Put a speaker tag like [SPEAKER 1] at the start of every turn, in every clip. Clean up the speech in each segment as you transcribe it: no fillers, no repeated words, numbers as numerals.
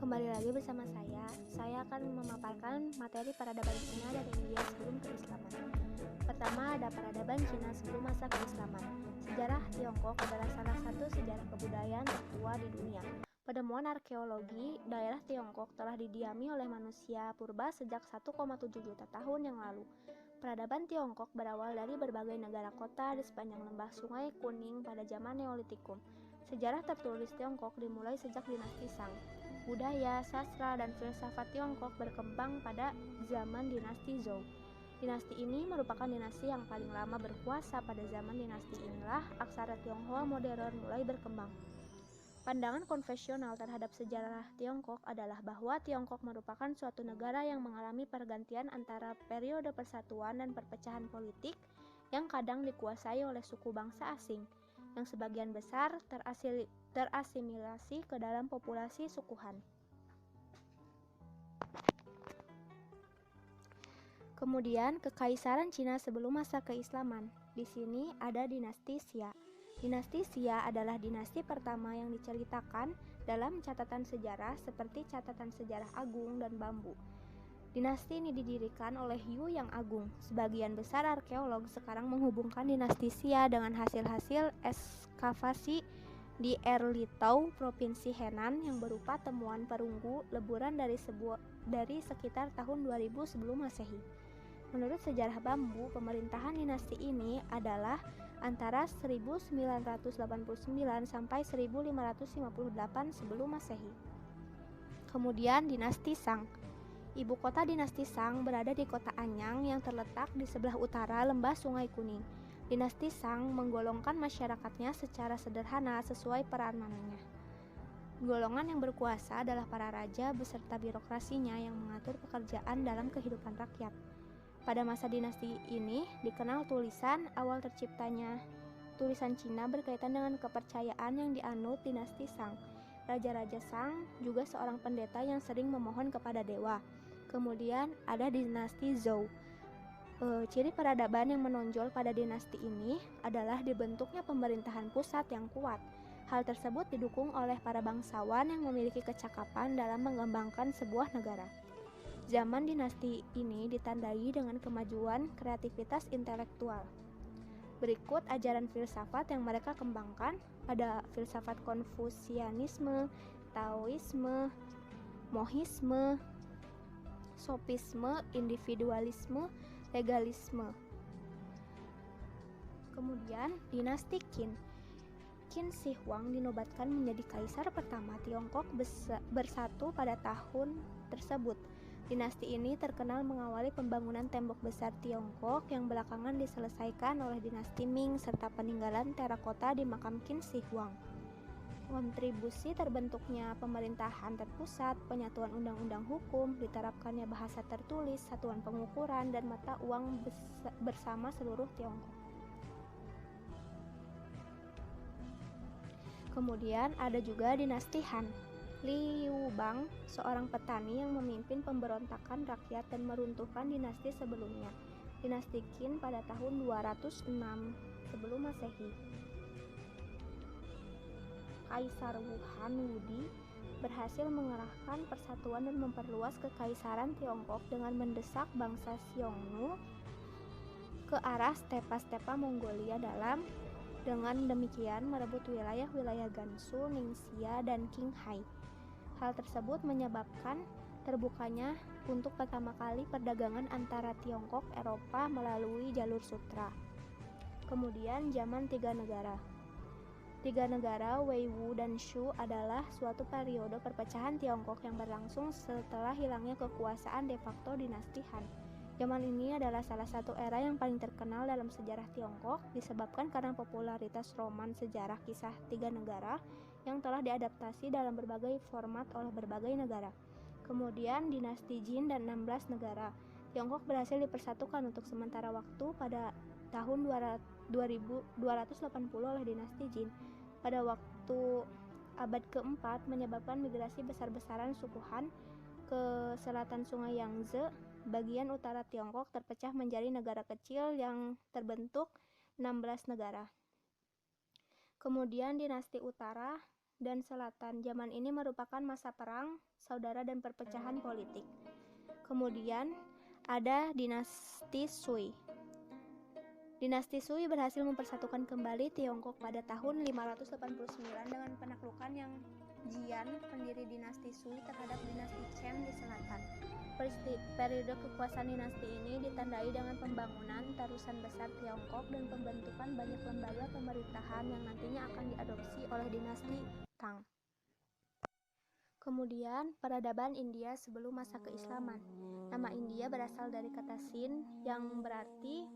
[SPEAKER 1] Kembali lagi bersama saya akan memaparkan materi peradaban Cina dari India sebelum keislaman. Pertama ada peradaban Cina sebelum masa keislaman. Sejarah Tiongkok adalah salah satu sejarah kebudayaan tertua di dunia. Penemuan arkeologi daerah Tiongkok telah didiami oleh manusia purba sejak 1,7 juta tahun yang lalu. Peradaban Tiongkok berawal dari berbagai negara kota di sepanjang lembah Sungai Kuning pada zaman Neolitikum. Sejarah tertulis Tiongkok dimulai sejak dinasti Shang. Budaya, sastra, dan filsafat Tiongkok berkembang pada zaman dinasti Zhou. Dinasti ini merupakan dinasti yang paling lama berkuasa. Pada zaman dinasti inilah aksara Tionghoa modern mulai berkembang. Pandangan konvensional terhadap sejarah Tiongkok adalah bahwa Tiongkok merupakan suatu negara yang mengalami pergantian antara periode persatuan dan perpecahan politik yang kadang dikuasai oleh suku bangsa asing, yang sebagian besar terasimilasi ke dalam populasi suku Han. Kemudian, Kekaisaran Cina sebelum masa keislaman. Di sini ada dinasti Xia. Dinasti Xia adalah dinasti pertama yang diceritakan dalam catatan sejarah seperti catatan sejarah Agung dan Bambu. Dinasti ini didirikan oleh Yu yang Agung. Sebagian besar arkeolog sekarang menghubungkan dinasti Xia dengan hasil-hasil ekskavasi di Erlitau, Provinsi Henan yang berupa temuan perunggu leburan dari sekitar tahun 2000 sebelum Masehi. Menurut sejarah Bambu, pemerintahan dinasti ini adalah antara 1989 sampai 1558 sebelum Masehi. Kemudian dinasti Shang. Ibu kota dinasti Shang berada di kota Anyang yang terletak di sebelah utara lembah Sungai Kuning. Dinasti Shang menggolongkan masyarakatnya secara sederhana sesuai peranannya. Golongan yang berkuasa adalah para raja beserta birokrasinya yang mengatur pekerjaan dalam kehidupan rakyat. Pada masa dinasti ini dikenal tulisan. Awal terciptanya tulisan Cina berkaitan dengan kepercayaan yang dianut dinasti Shang. Raja-raja Shang juga seorang pendeta yang sering memohon kepada dewa. Kemudian ada dinasti Zhou. Ciri peradaban yang menonjol pada dinasti ini adalah dibentuknya pemerintahan pusat yang kuat. Hal tersebut didukung oleh para bangsawan yang memiliki kecakapan dalam mengembangkan sebuah negara. Zaman dinasti ini ditandai dengan kemajuan kreativitas intelektual. Berikut ajaran filsafat yang mereka kembangkan. Ada filsafat Konfusianisme, Taoisme, Mohisme, Sofisme, individualisme, legalisme. Kemudian dinasti Qin. Qin Shi Huang dinobatkan menjadi kaisar pertama Tiongkok bersatu pada tahun tersebut. Dinasti ini terkenal mengawali pembangunan tembok besar Tiongkok yang belakangan diselesaikan oleh dinasti Ming serta peninggalan terakota di makam Qin Shi Huang. Kontribusi terbentuknya pemerintahan terpusat, penyatuan undang-undang hukum, diterapkannya bahasa tertulis, satuan pengukuran, dan mata uang bersama seluruh Tiongkok. Kemudian ada juga dinasti Han. Li Yubang, seorang petani yang memimpin pemberontakan rakyat dan meruntuhkan dinasti sebelumnya, dinasti Qin pada tahun 206 sebelum Masehi. Kaisar Han Wudi berhasil mengerahkan persatuan dan memperluas kekaisaran Tiongkok dengan mendesak bangsa Xiongnu ke arah stepa-stepa Mongolia dengan demikian merebut wilayah-wilayah Gansu, Ningxia, dan Qinghai. Hal tersebut menyebabkan terbukanya untuk pertama kali perdagangan antara Tiongkok Eropa melalui jalur sutra. Kemudian zaman tiga negara. Tiga negara Wei Wu dan Shu adalah suatu periode perpecahan Tiongkok yang berlangsung setelah hilangnya kekuasaan de facto dinasti Han. Zaman ini adalah salah satu era yang paling terkenal dalam sejarah Tiongkok disebabkan karena popularitas roman sejarah kisah tiga negara yang telah diadaptasi dalam berbagai format oleh berbagai negara. Kemudian dinasti Jin dan 16 negara. Tiongkok berhasil dipersatukan untuk sementara waktu pada tahun 2280 oleh dinasti Jin. Pada waktu abad keempat menyebabkan migrasi besar-besaran suku Han ke selatan sungai Yangtze. Bagian utara Tiongkok terpecah menjadi negara kecil yang terbentuk 16 negara. Kemudian dinasti utara dan Selatan. Zaman ini merupakan masa perang, saudara dan perpecahan politik. Kemudian ada dinasti Sui. Dinasti Sui berhasil mempersatukan kembali Tiongkok pada tahun 589 dengan penaklukan yang Jian, pendiri dinasti Sui, terhadap dinasti Chen di selatan. Periode kekuasaan dinasti ini ditandai dengan pembangunan terusan besar Tiongkok dan pembentukan banyak lembaga pemerintahan yang nantinya akan diadopsi oleh dinasti Tang. Kemudian, peradaban India sebelum masa keislaman. Nama India berasal dari kata Sin yang berarti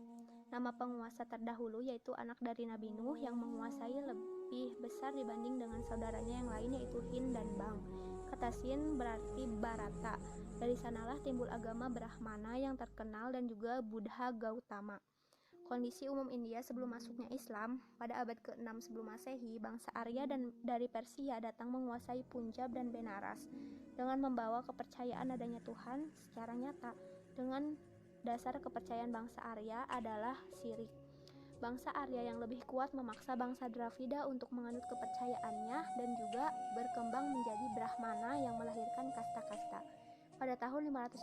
[SPEAKER 1] nama penguasa terdahulu, yaitu anak dari Nabi Nuh yang menguasai lebih besar dibanding dengan saudaranya yang lain, yaitu Hind dan Bang. Kata Sin berarti Bharata. Dari sanalah timbul agama Brahmana yang terkenal dan juga Buddha Gautama. Kondisi umum India sebelum masuknya Islam, pada abad ke-6 sebelum Masehi, bangsa Arya dan dari Persia datang menguasai Punjab dan Benaras dengan membawa kepercayaan adanya Tuhan secara nyata. Dengan dasar kepercayaan bangsa Arya adalah syirik. Bangsa Arya yang lebih kuat memaksa bangsa Dravida untuk menganut kepercayaannya dan juga berkembang menjadi Brahmana yang melahirkan kasta-kasta. Pada tahun 557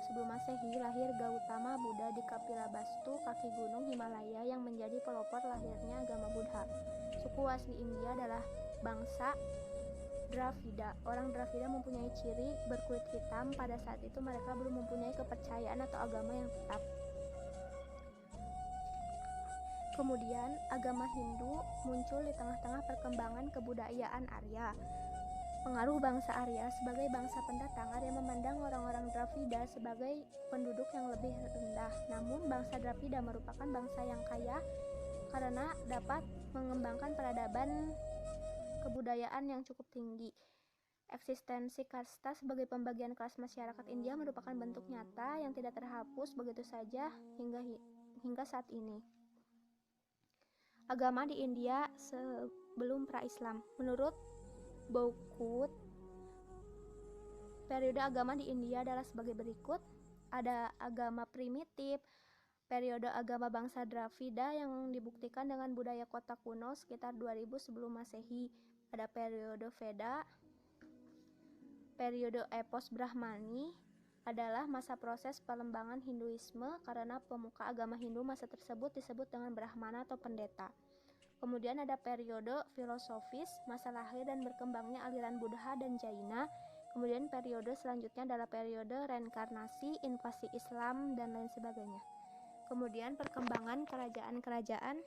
[SPEAKER 1] sebelum Masehi lahir Gautama Buddha di Kapilavastu, kaki gunung Himalaya, yang menjadi pelopor lahirnya agama Buddha. Suku asli India adalah bangsa Dravida. Orang Dravida mempunyai ciri berkulit hitam. Pada saat itu mereka belum mempunyai kepercayaan atau agama yang tetap. Kemudian agama Hindu muncul di tengah-tengah perkembangan kebudayaan Arya. Pengaruh bangsa Arya sebagai bangsa pendatang, Arya memandang orang-orang Dravida sebagai penduduk yang lebih rendah. Namun bangsa Dravida merupakan bangsa yang kaya karena dapat mengembangkan peradaban kebudayaan yang cukup tinggi. Eksistensi kasta sebagai pembagian kelas masyarakat India merupakan bentuk nyata yang tidak terhapus begitu saja hingga saat ini. Agama di India sebelum pra-Islam. Menurut Bowkut, periode agama di India adalah sebagai berikut. Ada agama primitif, periode agama bangsa Dravida yang dibuktikan dengan budaya kota kuno sekitar 2000 sebelum Masehi. Ada periode Veda. Periode epos Brahmani adalah masa proses pengembangan Hinduisme karena pemuka agama Hindu masa tersebut disebut dengan Brahmana atau pendeta. Kemudian ada periode filosofis, masa lahir dan berkembangnya aliran Buddha dan Jaina. Kemudian periode selanjutnya adalah periode reinkarnasi, invasi Islam, dan lain sebagainya. Kemudian perkembangan kerajaan-kerajaan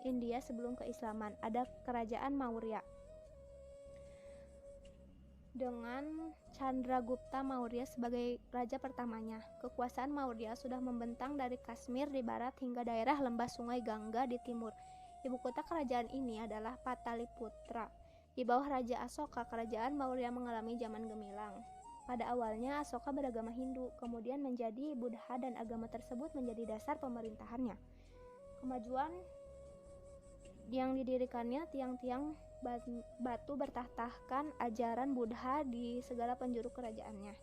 [SPEAKER 1] India sebelum keislaman. Ada kerajaan Maurya dengan Chandragupta Maurya sebagai raja pertamanya. Kekuasaan Maurya sudah membentang dari Kashmir di barat hingga daerah lembah sungai Gangga di timur. Ibu kota kerajaan ini adalah Pataliputra. Di bawah Raja Asoka, kerajaan Maurya mengalami zaman gemilang. Pada awalnya Asoka beragama Hindu, kemudian menjadi Buddha dan agama tersebut menjadi dasar pemerintahannya. Kemajuan yang didirikannya tiang-tiang batu bertahtahkan ajaran Buddha di segala penjuru kerajaannya.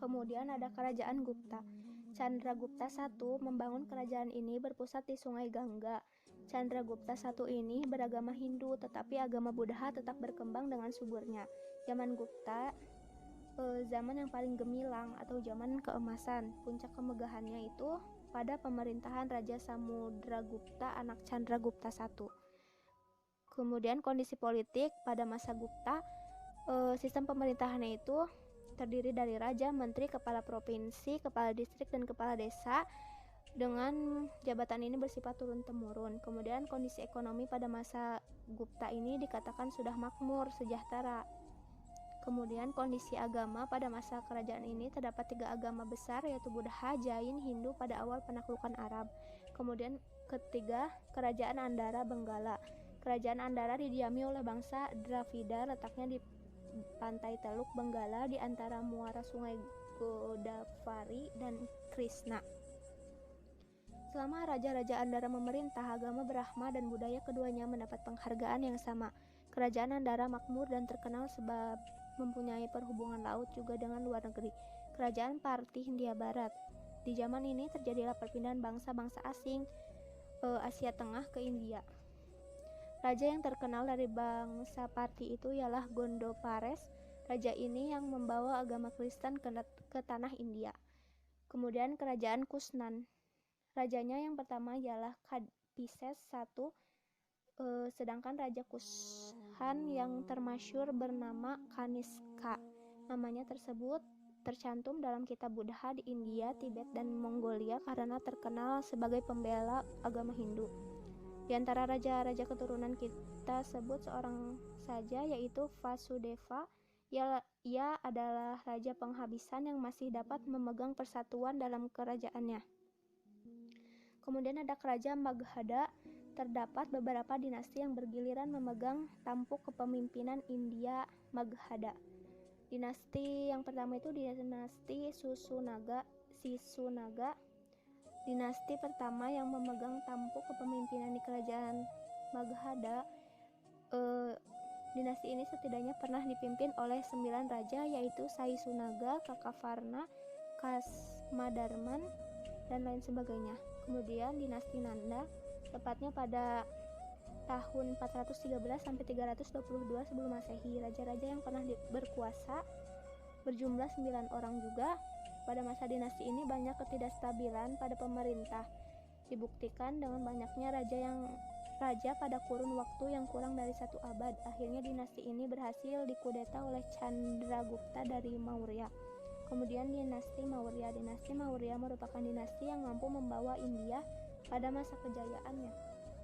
[SPEAKER 1] Kemudian ada kerajaan Gupta. Chandragupta I membangun kerajaan ini berpusat di sungai Gangga. Chandragupta I ini beragama Hindu, tetapi agama Buddha tetap berkembang dengan suburnya. Zaman Gupta, zaman yang paling gemilang atau zaman keemasan. Puncak kemegahannya itu pada pemerintahan Raja Samudragupta, anak Chandragupta I. Kemudian kondisi politik pada masa Gupta, sistem pemerintahannya itu terdiri dari raja, menteri, kepala provinsi, kepala distrik, dan kepala desa. Dengan jabatan ini bersifat turun-temurun. Kemudian kondisi ekonomi pada masa Gupta ini dikatakan sudah makmur, sejahtera. Kemudian kondisi agama pada masa kerajaan ini terdapat 3 agama besar, yaitu Buddha, Jain, Hindu pada awal penaklukan Arab. Kemudian ketiga, kerajaan Andhra Benggala. Kerajaan Andhra didiami oleh bangsa Dravida, letaknya di pantai Teluk Benggala di antara muara sungai Godavari dan Krishna. Selama Raja-Raja Andhra memerintah, agama Brahma dan budaya keduanya mendapat penghargaan yang sama. Kerajaan Andhra makmur dan terkenal sebab mempunyai perhubungan laut juga dengan luar negeri. Kerajaan Parthi Hindia Barat. Di zaman ini terjadilah perpindahan bangsa-bangsa asing Asia Tengah ke India. Raja yang terkenal dari bangsa Parthi itu ialah Gondopares. Raja ini yang membawa agama Kristen ke tanah India. Kemudian kerajaan Kusnan. Rajanya yang pertama ialah Kambises I, sedangkan Raja Kushan yang termasyhur bernama Kaniska. Namanya tersebut tercantum dalam kitab Buddha di India, Tibet, dan Mongolia karena terkenal sebagai pembela agama Hindu. Di antara raja-raja keturunan kita sebut seorang saja, yaitu Vasudeva. Ia adalah raja penghabisan yang masih dapat memegang persatuan dalam kerajaannya. Kemudian ada kerajaan Magadha. Terdapat beberapa dinasti yang bergiliran memegang tampuk kepemimpinan India Magadha. Dinasti yang pertama itu dinasti Sisunaga. Dinasti pertama yang memegang tampuk kepemimpinan di kerajaan Magadha. Dinasti ini setidaknya pernah dipimpin oleh 9 raja, yaitu Saisunaga, Kakavarna, Kasmadarman, dan lain sebagainya. Kemudian dinasti Nanda, tepatnya pada tahun 413 sampai 322 sebelum Masehi. Raja-raja yang pernah berkuasa berjumlah 9 orang juga. Pada masa dinasti ini banyak ketidakstabilan pada pemerintah, dibuktikan dengan banyaknya raja pada kurun waktu yang kurang dari 1 abad. Akhirnya dinasti ini berhasil dikudeta oleh Chandragupta dari Maurya. Kemudian dinasti Maurya. Dinasti Maurya merupakan dinasti yang mampu membawa India pada masa kejayaannya.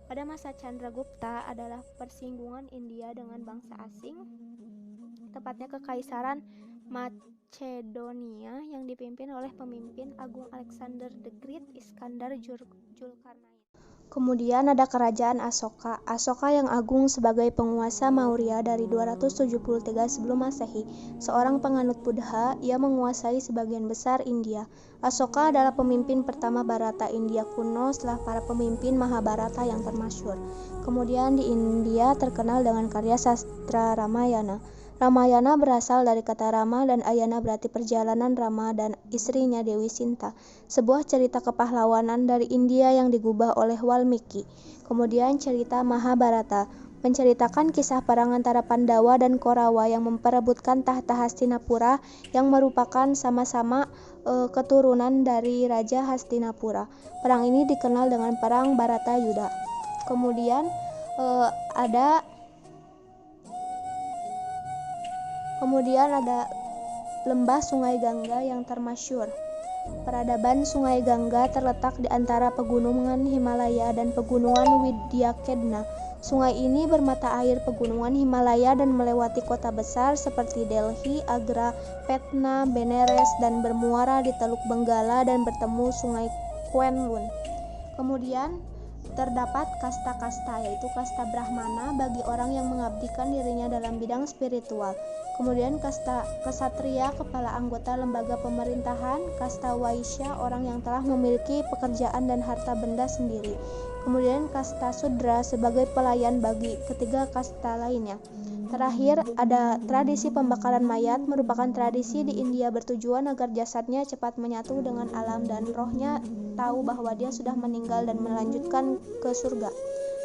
[SPEAKER 1] Pada masa Chandragupta adalah persinggungan India dengan bangsa asing, tepatnya Kekaisaran Macedonia yang dipimpin oleh pemimpin agung Alexander the Great, Iskandar Zulkarnain. Kemudian ada kerajaan Asoka. Asoka yang agung sebagai penguasa Maurya dari 273 sebelum Masehi. Seorang penganut Buddha, ia menguasai sebagian besar India. Asoka adalah pemimpin pertama Bharata India kuno setelah para pemimpin Mahabharata yang termasyhur. Kemudian di India terkenal dengan karya sastra Ramayana. Ramayana berasal dari kata Rama dan Ayana berarti perjalanan Rama dan istrinya Dewi Sinta, sebuah cerita kepahlawanan dari India yang digubah oleh Walmiki. Kemudian cerita Mahabharata menceritakan kisah perang antara Pandawa dan Korawa yang memperebutkan tahta Hastinapura yang merupakan sama-sama keturunan dari Raja Hastinapura. Perang ini dikenal dengan Perang Bharatayuddha. Kemudian ada lembah Sungai Gangga yang termasyhur. Peradaban Sungai Gangga terletak di antara pegunungan Himalaya dan pegunungan Widyakedna. Sungai ini bermata air pegunungan Himalaya dan melewati kota besar seperti Delhi, Agra, Patna, Benares, dan bermuara di Teluk Benggala dan bertemu Sungai Kwenlun. Kemudian terdapat kasta-kasta, yaitu kasta Brahmana bagi orang yang mengabdikan dirinya dalam bidang spiritual. Kemudian kasta Ksatria, kepala anggota lembaga pemerintahan. Kasta Waisya, orang yang telah memiliki pekerjaan dan harta benda sendiri. Kemudian kasta Sudra sebagai pelayan bagi ketiga kasta lainnya. Terakhir ada tradisi pembakaran mayat, merupakan tradisi di India bertujuan agar jasadnya cepat menyatu dengan alam dan rohnya tahu bahwa dia sudah meninggal dan melanjutkan ke surga.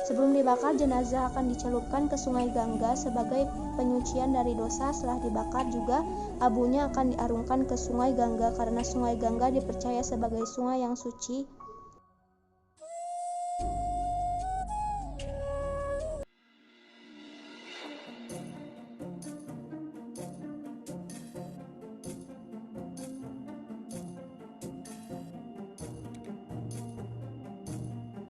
[SPEAKER 1] Sebelum dibakar, jenazah akan dicelupkan ke Sungai Gangga sebagai penyucian dari dosa. Setelah dibakar juga, abunya akan diarungkan ke Sungai Gangga karena Sungai Gangga dipercaya sebagai sungai yang suci